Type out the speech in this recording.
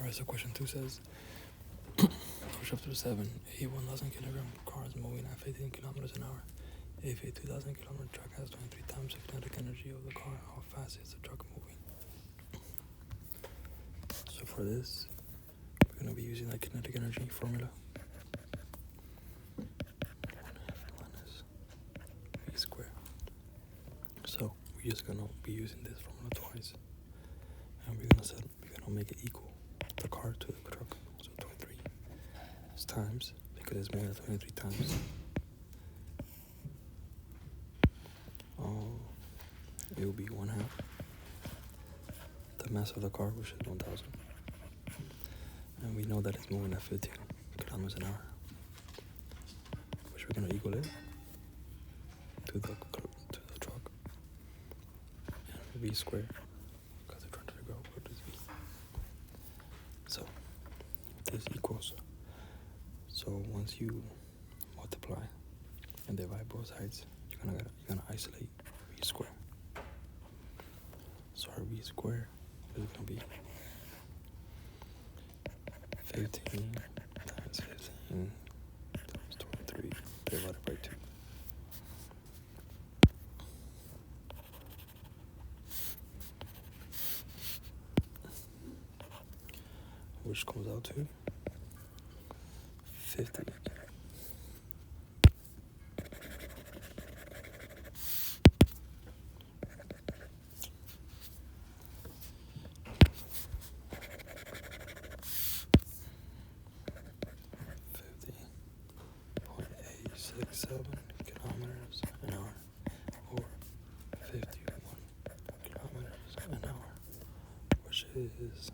Alright, so question 2 says, for chapter 7, a 1,000 kilogram car is moving at 15 kilometers an hour. If a 2,000 kilometer truck has 23 times the kinetic energy of the car, how fast is the truck moving? So for this, we're going to be using the kinetic energy formula. 1 minus v squared. So we're just going to be using this formula twice. And we're going to make it equal the car to the truck. So 23 is times, because it's moving at 23 times. It will be 1/2 the mass of the car, which is 1,000. And we know that it's moving at 15 kilometers an hour, which we're going to equal it to the truck. And v squared, because we're trying to figure out what is v. So this equals, so once you multiply and divide both sides, you're gonna isolate v squared. So our v squared is gonna be 15 times 15 times 23 divided by 2. Which comes out to 50. Kilometers an hour, or 51 kilometers an hour, which is